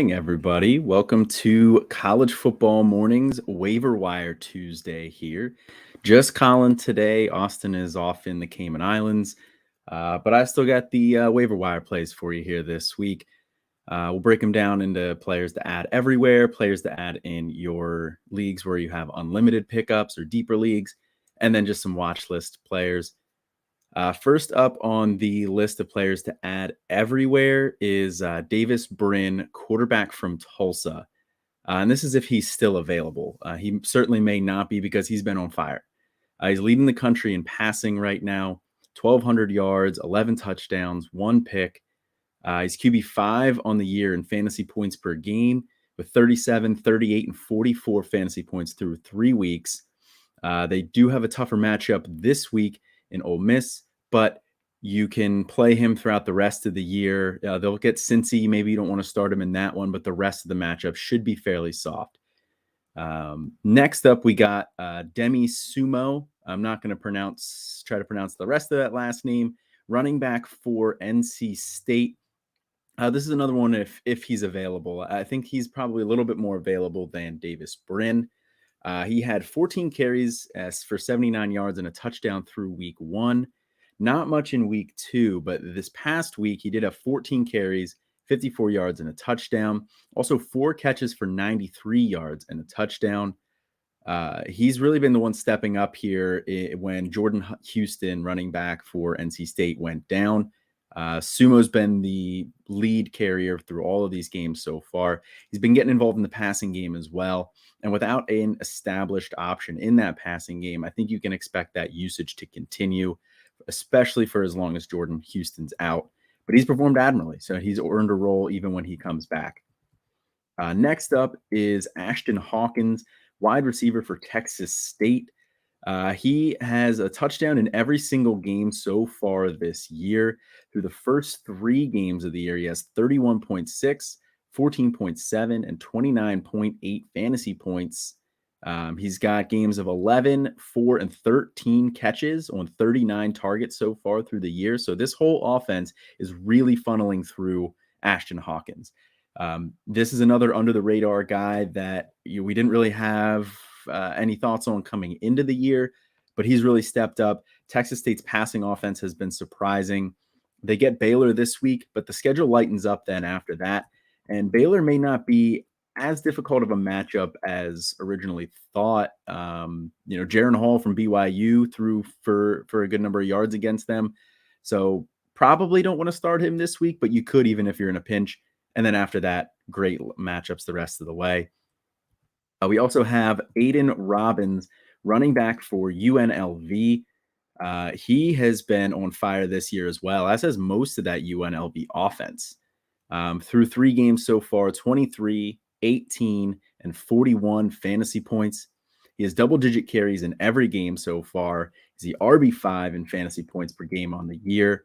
morning, everybody. Welcome to College Football Mornings Waiver Wire Tuesday here. Just Colin today. Austin is off in the Cayman Islands, but I still got the waiver wire plays for you here this week. We'll break them down into players to add everywhere, players to add in your leagues where you have unlimited pickups or deeper leagues, and then just some watch list players. First up on the list of players to add everywhere is Davis Brynn, quarterback from Tulsa. And this is if he's still available. He certainly may not be because he's been on fire. He's leading the country in passing right now, 1,200 yards, 11 touchdowns, 1 pick. He's QB5 on the year in fantasy points per game with 37, 38, and 44 fantasy points through 3 weeks. They do have a tougher matchup this week in Ole Miss, but you can play him throughout the rest of the year. They'll get Cincy. Maybe you don't want to start him in that one, but the rest of the matchup should be fairly soft. Next up, we got Demi Sumo. I'm not going to try to pronounce the rest of that last name. Running back for NC State. This is another one if he's available. I think he's probably a little bit more available than Davis Brynn. He had 14 carries for 79 yards and a touchdown through week 1. Not much in week 2, but this past week he did have 14 carries, 54 yards and a touchdown. Also 4 catches for 93 yards and a touchdown. He's really been the one stepping up here when Jordan Houston, running back for NC State, went down. Sumo's been the lead carrier through all of these games so far. He's been getting involved in the passing game as well. And without an established option in that passing game, I think you can expect that usage to continue, especially for as long as Jordan Houston's out. But he's performed admirably, so he's earned a role even when he comes back. Next up is Ashton Hawkins, wide receiver for Texas State. He has a touchdown in every single game so far this year. Through the first 3 games of the year, he has 31.6, 14.7, and 29.8 fantasy points. He's got games of 11, 4, and 13 catches on 39 targets so far through the year. So this whole offense is really funneling through Ashton Hawkins. This is another under-the-radar guy that we didn't really have any thoughts on coming into the year, but he's really stepped up. Texas State's passing offense has been surprising. They get Baylor this week, but the schedule lightens up then after that. And Baylor may not be as difficult of a matchup as originally thought. Jaron Hall from BYU threw for a good number of yards against them. So probably don't want to start him this week, but you could even if you're in a pinch. And then after that, great matchups the rest of the way. We also have Aiden Robbins, running back for UNLV. He has been on fire this year as well, as has most of that UNLV offense. Through 3 games so far, 23, 18, and 41 fantasy points. He has double-digit carries in every game so far. He's the RB5 in fantasy points per game on the year.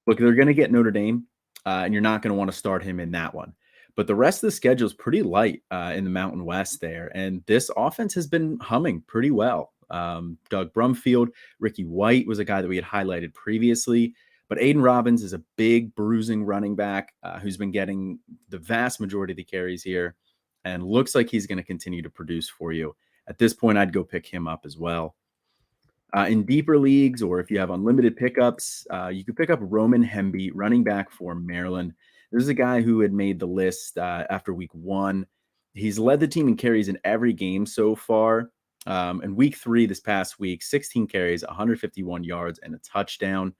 Look, they're going to get Notre Dame, and you're not going to want to start him in that one. But the rest of the schedule is pretty light in the Mountain West there. And this offense has been humming pretty well. Doug Brumfield, Ricky White was a guy that we had highlighted previously. But Aiden Robbins is a big bruising running back who's been getting the vast majority of the carries here and looks like he's going to continue to produce for you. At this point, I'd go pick him up as well. In deeper leagues, or if you have unlimited pickups, you could pick up Roman Hemby, running back for Maryland. This is a guy who had made the list after week 1. He's led the team in carries in every game so far. In week 3 this past week, 16 carries, 151 yards, and a touchdown.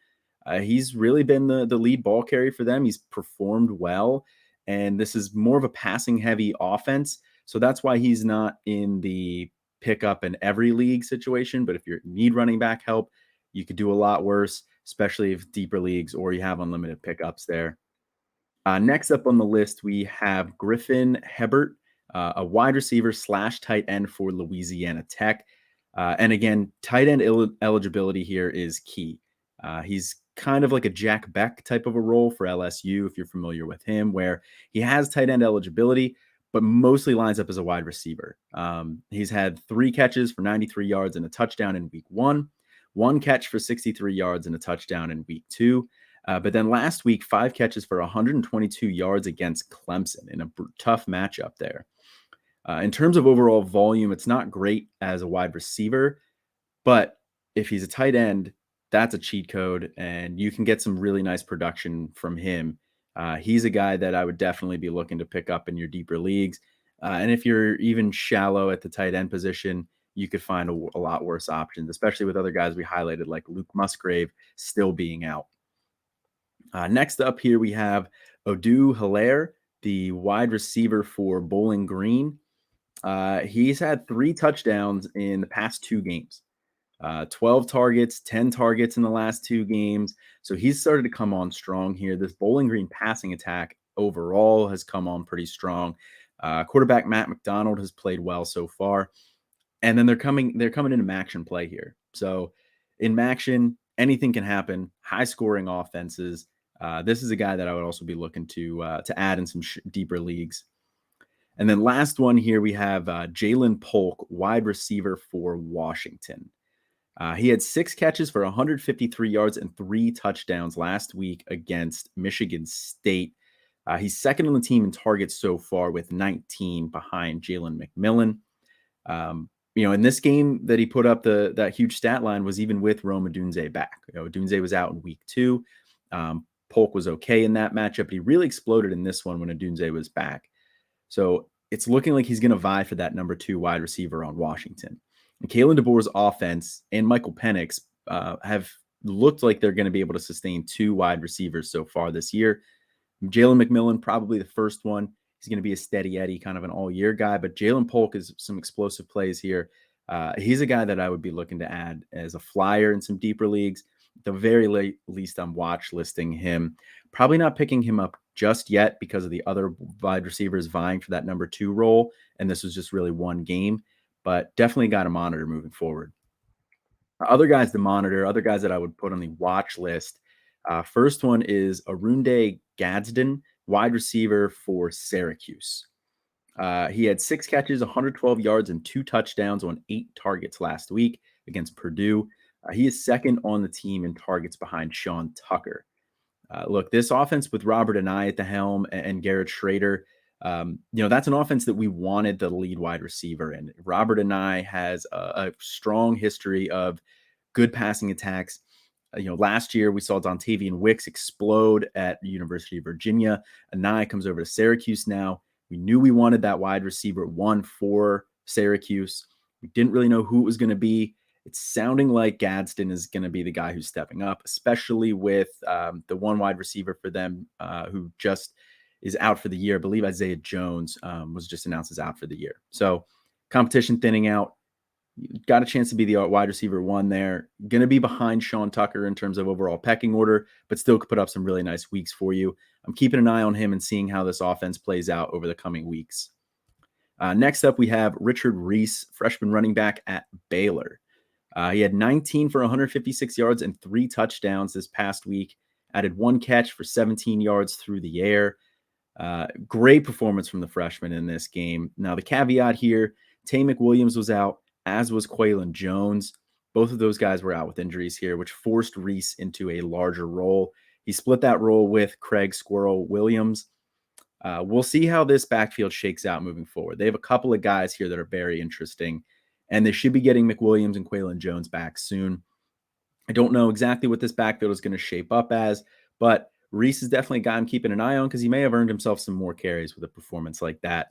He's really been the lead ball carrier for them. He's performed well, and this is more of a passing-heavy offense. So that's why he's not in the pick-up in every league situation. But if you need running back help, you could do a lot worse, especially if deeper leagues or you have unlimited pickups there. Next up on the list, we have Griffin Hebert, a wide receiver / tight end for Louisiana Tech. And again, tight end eligibility here is key. He's kind of like a Jack Beck type of a role for LSU, if you're familiar with him, where he has tight end eligibility, but mostly lines up as a wide receiver. He's had 3 catches for 93 yards and a touchdown in week 1, 1 catch for 63 yards and a touchdown in week 2. But then last week, 5 catches for 122 yards against Clemson in a tough matchup there. In terms of overall volume, it's not great as a wide receiver, but if he's a tight end, that's a cheat code, and you can get some really nice production from him. He's a guy that I would definitely be looking to pick up in your deeper leagues. And if you're even shallow at the tight end position, you could find a lot worse options, especially with other guys we highlighted like Luke Musgrave still being out. Next up here, we have Odu Hilaire, the wide receiver for Bowling Green. He's had 3 touchdowns in the past 2 games. 12 targets, 10 targets in the last 2 games. So he's started to come on strong here. This Bowling Green passing attack overall has come on pretty strong. Quarterback Matt McDonald has played well so far. And then they're coming into Maction play here. So in Maction, anything can happen. High scoring offenses. This is a guy that I would also be looking to add in some deeper leagues. And then last one here, we have Jalen Polk, wide receiver for Washington. He had 6 catches for 153 yards and 3 touchdowns last week against Michigan State. He's second on the team in targets so far with 19 behind Jalen McMillan. In this game that he put up that huge stat line was even with Rome Odunze back. Odunze was out in week 2. Polk was okay in that matchup, but he really exploded in this one when Odunze was back. So it's looking like he's going to vie for that number 2 wide receiver on Washington. And Kalen DeBoer's offense and Michael Penix have looked like they're going to be able to sustain 2 wide receivers so far this year. Jalen McMillan, probably the first one. He's going to be a steady Eddie, kind of an all-year guy. But Jalen Polk is some explosive plays here. He's a guy that I would be looking to add as a flyer in some deeper leagues. At the very least, I'm watch listing him. Probably not picking him up just yet because of the other wide receivers vying for that number 2 role. And this was just really one game. But definitely got to monitor moving forward. Other guys to monitor, other guys that I would put on the watch list. First one is Arunde Gadsden, wide receiver for Syracuse. He had 6 catches, 112 yards, and 2 touchdowns on 8 targets last week against Purdue. He is second on the team in targets behind Sean Tucker. Look, this offense with Robert Anae at the helm and Garrett Schrader, that's an offense that we wanted the lead wide receiver in. Robert Anae has a strong history of good passing attacks. Last year we saw Dontavian Wicks explode at the University of Virginia. Anae comes over to Syracuse now. We knew we wanted that wide receiver 1 for Syracuse. We didn't really know who it was going to be. It's sounding like Gadsden is going to be the guy who's stepping up, especially with the one wide receiver for them who just is out for the year. I believe Isaiah Jones was just announced as out for the year. So competition thinning out. Got a chance to be the wide receiver 1 there. Going to be behind Sean Tucker in terms of overall pecking order, but still could put up some really nice weeks for you. I'm keeping an eye on him and seeing how this offense plays out over the coming weeks. Next up, we have Richard Reese, freshman running back at Baylor. He had 19 for 156 yards and 3 touchdowns this past week. Added 1 catch for 17 yards through the air. Great performance from the freshman in this game. Now, the caveat here, Tay McWilliams was out, as was Quaylon Jones. Both of those guys were out with injuries here, which forced Reese into a larger role. He split that role with Craig Squirrel Williams. We'll see how this backfield shakes out moving forward. They have a couple of guys here that are very interesting, and they should be getting McWilliams and Quaylon Jones back soon. I don't know exactly what this backfield is going to shape up as, but Reese is definitely a guy I'm keeping an eye on because he may have earned himself some more carries with a performance like that.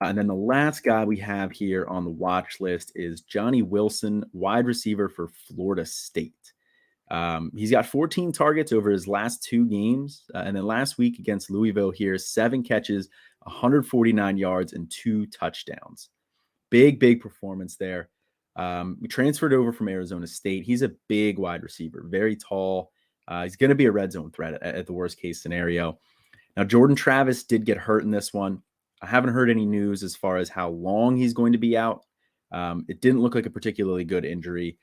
And then the last guy we have here on the watch list is Johnny Wilson, wide receiver for Florida State. He's got 14 targets over his last 2 games. And then last week against Louisville here, 7 catches, 149 yards, and 2 touchdowns. Big performance there. We transferred over from Arizona State. He's a big wide receiver, very tall. He's going to be a red zone threat at the worst case scenario. Now, Jordan Travis did get hurt in this one. I haven't heard any news as far as how long he's going to be out. It didn't look like a particularly good injury.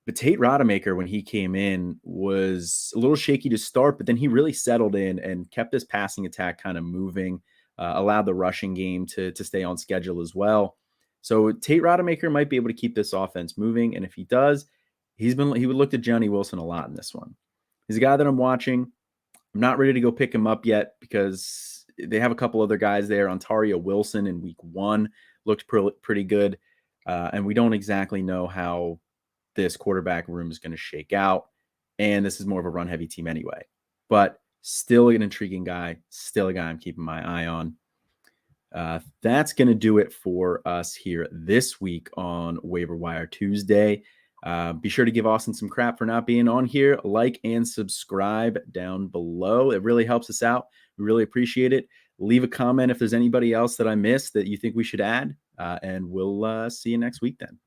But Tate Rodemaker, when he came in, was a little shaky to start, but then he really settled in and kept this passing attack kind of moving, allowed the rushing game to stay on schedule as well. So Tate Rodemaker might be able to keep this offense moving, and if he does, he would look to Johnny Wilson a lot in this one. He's a guy that I'm watching. I'm not ready to go pick him up yet because they have a couple other guys there. Ontario Wilson in week 1 looked pretty good. And we don't exactly know how this quarterback room is going to shake out. And this is more of a run-heavy team anyway. But still an intriguing guy. Still a guy I'm keeping my eye on. That's going to do it for us here this week on Waiver Wire Tuesday. Be sure to give Austin some crap for not being on here. Like and subscribe down below. It really helps us out. We really appreciate it. Leave a comment if there's anybody else that I missed that you think we should add. And we'll see you next week then.